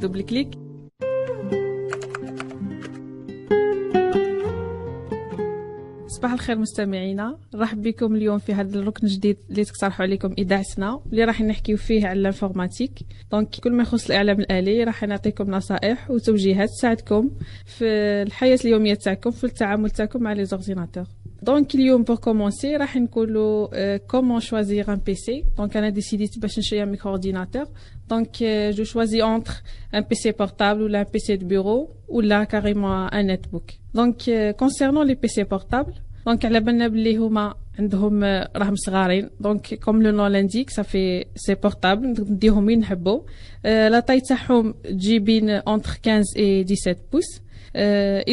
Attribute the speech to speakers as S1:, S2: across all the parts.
S1: دوبل كليك. صباح الخير مستمعينا، نرحب بكم اليوم في هذا الركن الجديد اللي تقترحوا عليكم اذاعتنا اللي راح نحكيو فيه على الانفورماتيك. دونك كل ما يخص الاعلام الالي راح نعطيكم نصائح وتوجيهات تساعدكم في الحياه اليوميه تاعكم في التعامل تاعكم مع لي زورديناتور. دونك اليوم بور كومونسي راح نقولوا كومون شوازير ان بيسي. دونك انا ديسيديت باش نشري ان ميكرو اورديناتور. دونك جو شوازي انتر ان بيسي بورتابل ولا ان بيسي دو بيرو ولا كاريمون ان نت بوك. دونك كونسيرنون لي بيسي بورتابل، دونك على بالنا بلي هما عندهم راهم صغارين. دونك كوم لو نون لانديك صافي سي بورتابل نديهم وين نحبوا. لا طاي تاعهم تجي بين انتر 15 et 17 بوس.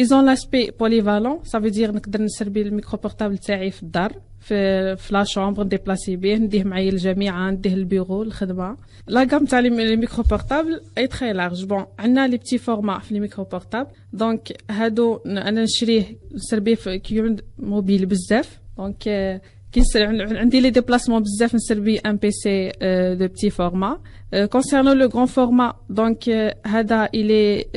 S1: ils ont l'aspect polyvalent, ça veut dire نقدر نسربي الميكرو بورتابل تاعي في الدار في لا شومبر نديبلاسي بيه، نديه معايا للجامعه، نديه للبيرو الخدمه. لا غام تاع لي ميكرو بورتابل اي تري لارج. بون عندنا لي بتي فورما في لي ميكرو بورتابل، دونك هادو انا نشريه نسربيه في كي موبيل بزاف. دونك عندي لي ديبلاسمون بزاف نسربي ان بي سي دو بتي فورما. Concernant le grand format, donc هذا il est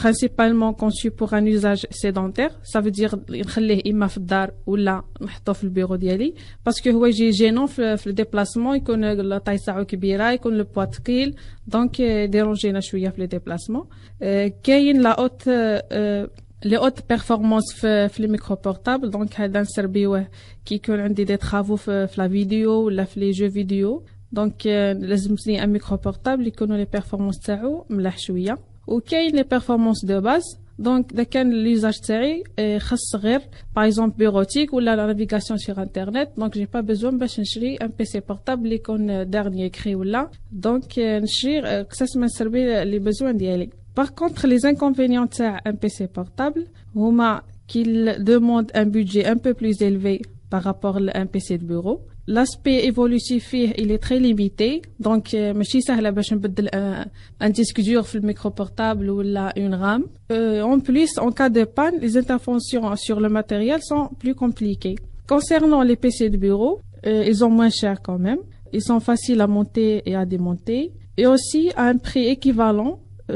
S1: principalement conçu pour un usage sédentaire. Ça veut dire نخليه إما في الدار ولا نحطه في البيرو ديالي، باسكو هو يجي جينون في الديبلاسمون، يكون لا طاي تاعو كبيره، يكون لو بوا ثقيل، دونك ديرونجينا شويه في لي ديبلاسمون. كاين لا اوت لي اوت بيرفورمانس في لي ميكرو بورتابل. دونك هذا نسربيوه كي يكون عندي دي طرافو في لا فيديو ولا في لي جو فيديو. دونك لازمني ان ميكرو بورتابل يكونوا لي بيرفورمانس تاعو ملاح شويه. وكاين لي بيرفورمانس دو باز، دونك اذا كان ليزاج تاعي خاص غير باغ اكزومبل بيروتيك ولا لا نافيغاسيون سور انترنت، دونك جي با بيزون باش نشري ان بي سي بورتابل يكون دارني كري ولا. دونك نشري قصاص ما نسربي لي بيزوان ديالي. باغ كونطخ لي انكونفينيون تاع ان بي سي بورتابل هما كيل دوموند ان بودجي ان بو بلوس élevé par rapport à un PC de bureau. L'aspect évolutif فيه il est très limité, donc ماشي سهله باش نبدل un disque dur في الميكرو بورتابل ولا une RAM. En plus, en cas de panne, les interventions sur le matériel sont plus compliquées. Concernant les PC de bureau, ils sont moins chers quand même. Ils sont faciles à monter et à démonter, et aussi à un prix équivalent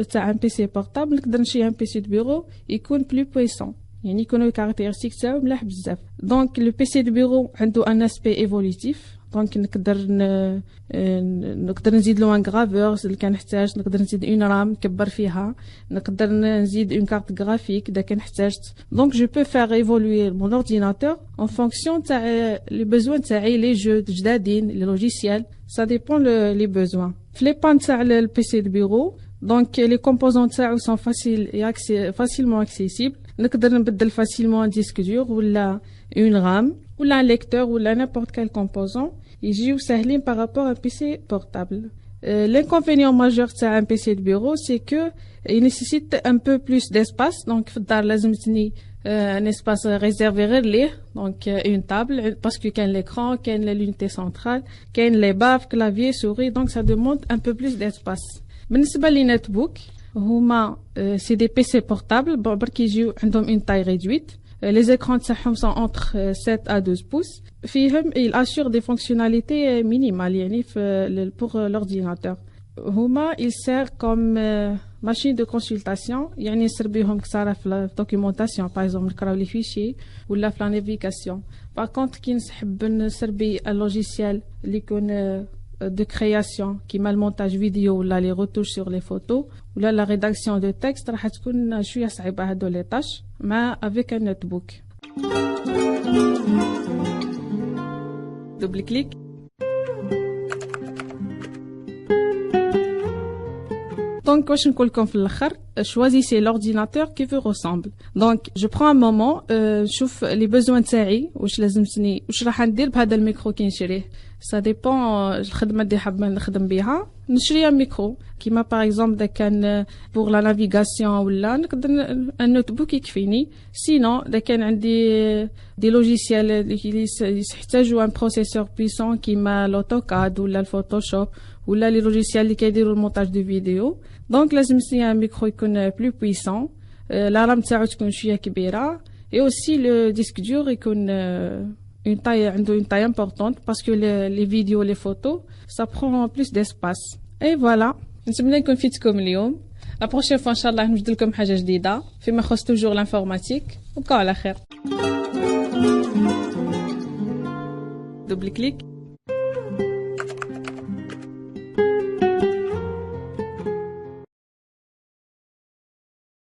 S1: تاع un PC portable نقدر نشري un PC de bureau يكون plus puissant، يعني يكونوا الكاركتيرستيك تاعو ملاح بزاف. دونك لو بي سي دو بيرو عنده ان اسبي ايفوليتيف، دونك نقدر نزيد له ان غرافور اذا كان نحتاج، نقدر نزيد اون رام نكبر فيها، نقدر نزيد اون كارت غرافيك اذا كان احتاجت. دونك جو بو فير ايفولوي مون اورديناتور ان فونكسيون تاع لي بوزوان تاعي، لي جو جدادين، لي لوجيسيال، سا ديبون لي بوزوان. في لي بان تاع البي سي دو بيرو، دونك لي كومبوزون تاعو سون فاسيلمون اكسيسيبل. نقدر نبدل فاسيلمون ديسك دور ولا اون رام ولا ان ليكتور ولا نيمبورت كال كومبوزون، يجيو ساهلين بارابور ان بي سي بورتابل. l'inconvénient majeur تاع ان بي سي دو بيرو سي كو il nécessite un peu plus d'espace. دونك في الدار لازمتني ان اسباس ريزيرفي غير ليه، دونك اون تابل باسكو كاين ليكران، كاين لونيتي سنترال، كاين لي باف، كلافيي، سوري، دونك ça demande un peu plus d'espace. بالنسبه لي نت بوك هما سي دي بي سي بورتابل برك يجيو عندهم اون تاي ريدويت. لي écrans تاعهم سون انتر 7 à 12 بوس. فيهم il assure des fonctionnalités minimales يعني pour l'ordinateur. هما il sert comme machine de consultation، يعني نسربيهم كثاره في الدوكيومونطاسيون باغ اكزومبل نقراو لي فيشي ولا في لا نافيغاسيون. باغ كونطخ كي نحب نسربي اللوجيسيال اللي يكون de création كيما المونتاج فيديو ولا لي روتوش سور لي فوتو ولا لا ريداكسيون دو تكست، راح تكون شويه صعيبه هادو لي طاش مع افيك ان نوت بوك. دوبل كليك. Donc, واش نقول لكم في الاخر، choisissez l'ordinateur qui vous ressemble. Donc, je prends un moment نشوف لي بوزوان تاعي، واش لازمتني، واش راح ندير بهذا الميكرو كي نشريه. ça dépend الخدمه اللي حاب نخدم بها نشري ان ميكرو كيما باغ اكزومبل اذا كان بور لا نافيغاسيون ولا نقدر ان نوت بوك يكفيني. سينو اذا كان عندي دي لوجيسيال اللي يحتاجوا ان بروسيسور بويسون كيما لوتوكاد ولا الفوتوشوب ولا لي لوجيسيال اللي كيديروا المونتاج دو فيديو، دونك لازمني ان ميكرو يكون بلو بويسون، لا رام تاعو تكون شويه كبيره، اي اوسي لو ديسك دور يكون une taille importante parce que les vidéos, les photos, ça prend plus d'espace. Et voilà. نتمنى نكون فيتكم اليوم. La prochaine fois, Inch'Allah, نوجد لكم حاجة جديدة فيما يخص toujours l'informatique. وبقوا على خير. Double clic.